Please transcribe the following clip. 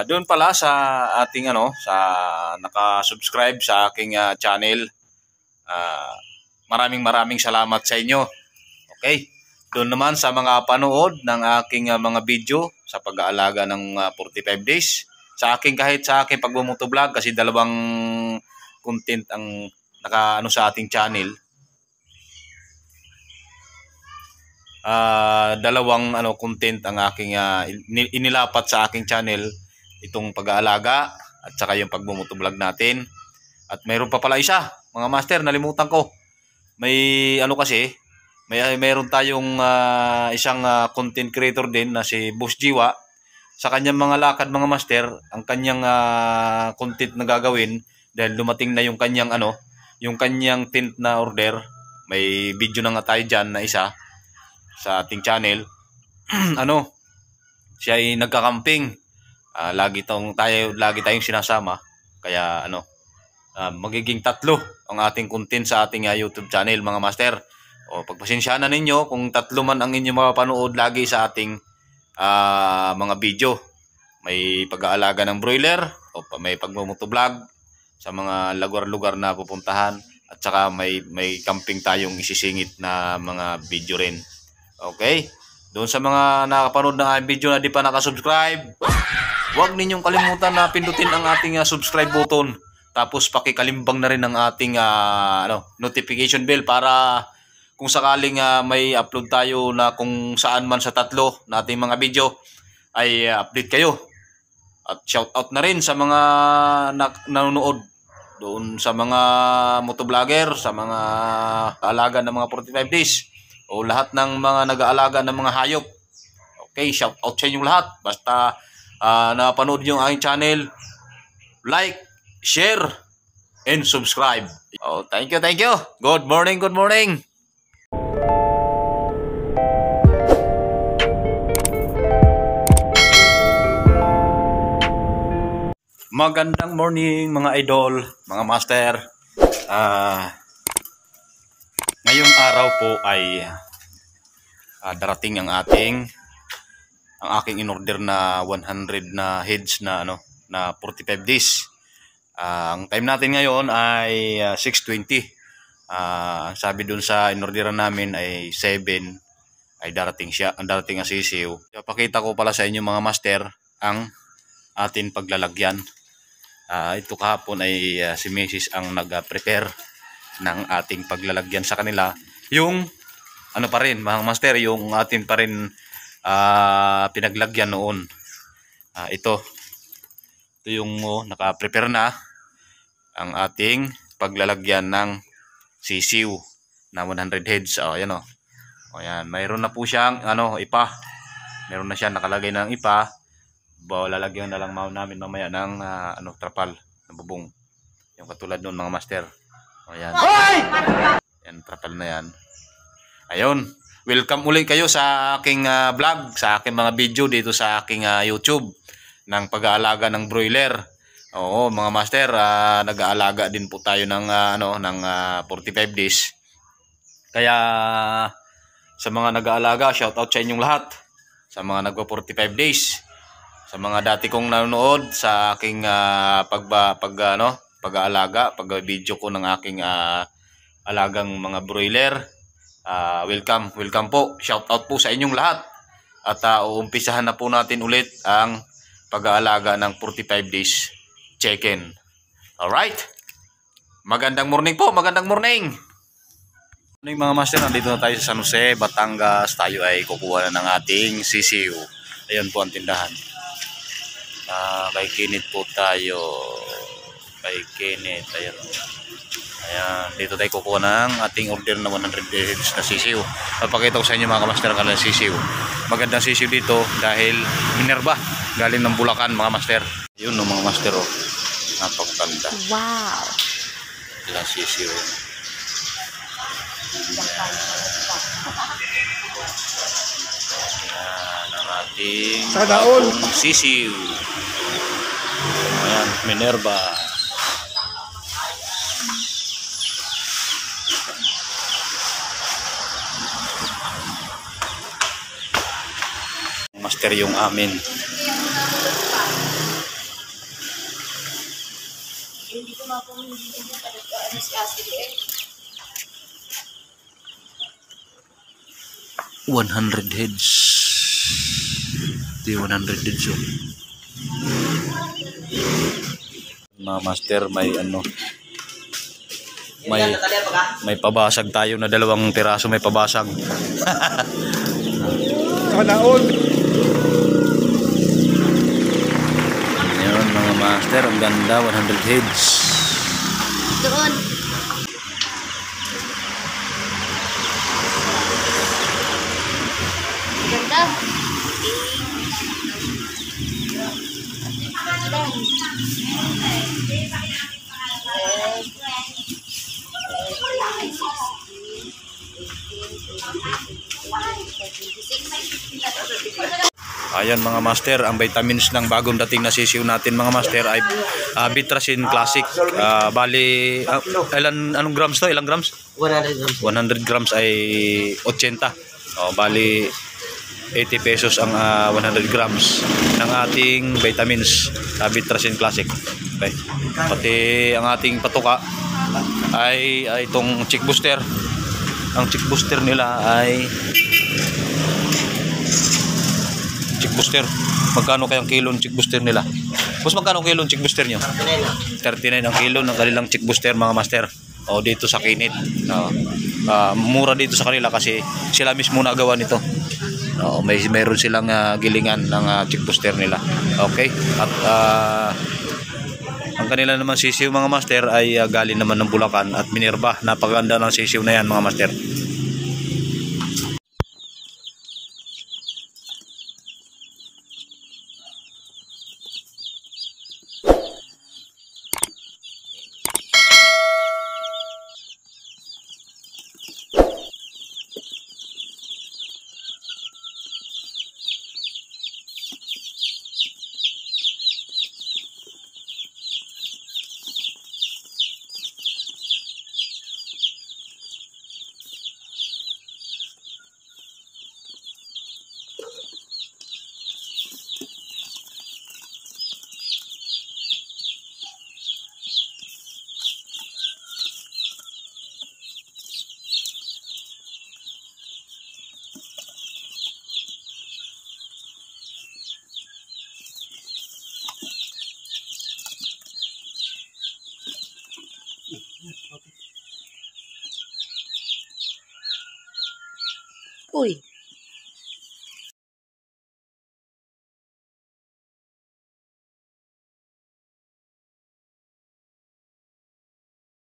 Doon pala sa ating sa naka-subscribe sa aking channel. Ah, maraming salamat sa inyo. Okay? Doon naman sa mga panood ng aking mga video sa pag-aalaga ng 45 days. Kahit sa aking pagmumotovlog kasi dalawang content ang sa ating channel. Dalawang content ang aking inilapat sa aking channel, itong pag-aalaga at saka yung pagmumotovlog natin. At mayroon pa pala isa, mga master, nalimutan ko. May mayroon tayong isang content creator din na si Boss Jiwa. Sa kanyang mga lakad, mga master, ang kanyang content na gagawin dahil dumating na yung kanyang yung kanyang tent na order. May video na nga tayo dyan na isa sa ating channel. Siya ay nagka-camping. Lagi tayong sinasama. Kaya magiging 3 ang ating content sa ating YouTube channel, mga master. O pagpasensyahan na ninyo kung 3 man ang inyong mapapanood lagi sa ating mga video. May pag-aalaga ng broiler o may pagmumotovlog sa mga lugar-lugar na pupuntahan, at saka may camping tayong isisingit na mga video rin. Okay? Doon sa mga nakapanood ng video na di pa nakasubscribe, huwag ninyong kalimutan na pindutin ang ating subscribe button. Tapos pakikalimbang na rin ang ating notification bell para kung sakaling may upload tayo na kung saan man sa 3 nating mga video ay update kayo. At shout out na rin sa mga nanonood doon sa mga motovlogger, sa mga alaga ng mga 45 days o lahat ng mga nag-aalaga ng mga hayop. Okay, shout out sa inyong lahat. Basta napanood nyo ang aking channel, like, share, and subscribe. Oh, thank you. Good morning. Magandang morning, mga idol, mga master. Ngayong araw po ay darating ang aking in-order na 100 na heads na na 45 days. Ang time natin ngayon ay 6:20. Sabi dun sa in-orderan namin ay 7 ay darating ang sisiw. Pakita ko pala sa inyo, mga master, ang ating paglalagyan. Ito kahapon ay si Mrs. ang nag-prepare ng ating paglalagyan sa kanila. Yung pa rin, mga master, yung ating pa rin pinaglagyan noon. Ito yung naka-prepare na ang ating paglalagyan ng sisiw na 100 heads. Ayan o. Ayan, mayroon na po siyang ipa. Mayroon na siya nakalagay ng ipa. Lalagyan na lang namin mamaya ng trapal na bubong. Yung katulad noon, mga master. Ayan. Yan, trapal na yan. Ayun. Welcome ulit kayo sa aking vlog, sa aking mga video dito sa aking YouTube ng pag-aalaga ng broiler. Oo, mga master, nag-aalaga din po tayo ng 45 days. Kaya sa mga nag-aalaga, shout out sa inyong lahat. Sa mga nagpa-45 days. Sa mga dati kong nanonood sa aking pag-aalaga, pag-video ko ng aking alagang mga broiler. Welcome po. Shout out po sa inyong lahat. At uumpisahan na po natin ulit ang pag-aalaga ng 45 days chicken. Alright? Magandang morning po, magandang morning. Mga master, nandito na tayo sa San Jose, Batangas. Tayo ay kukuha na ng ating sisiw. Ayun po ang tindahan. Kay Kenneth po tayo. Kay Kenneth, ayan. Ayan, dito tayo kukuha ng ating order na 100 heads na sisiw. Papakita ko sa inyo, mga master, ang sisiw. Magandang sisiw dito dahil Minerva, galing ng Bulacan, mga master. Yun mga master, napakaganda. Wow. Ilang sisiw. Ayan ang ating sisiw. Ayan, Minerva. Master yung amin $100 heads. Di 100 heads yun. Mga master, may ano, may pabasag tayo na 2 piraso, may pabasag. Kanaon. Yun mga master, ang ganda, 100 heads. Doon. Ganda. Ayan mga master, ang vitamins ng bagong dating na sisiw natin mga master ay Bitrasin Classic. Bali, anong grams to? Ilang grams? 100 grams. 100 grams ay 80. Bali, 80 pesos ang 100 grams ng ating vitamins, Bitrasin Classic. Okay. Pati ang ating patuka ay itong chick booster. Ang chick booster nila ay chick booster. Magkano kayang kilo ng chick booster nila? Mas magkano kilo ng chick booster nyo? 39 ang kilo ng kanilang chick booster mga master. Dito sa Kinit. Mura dito sa kanila kasi sila mismo nagawa nito. Mayroon silang gilingan ng chick booster nila. Okay? At ang kanila naman sisiw mga master ay galing naman ng Bulacan at Minerva. Napakaganda ng sisiw na yan mga master. Uy.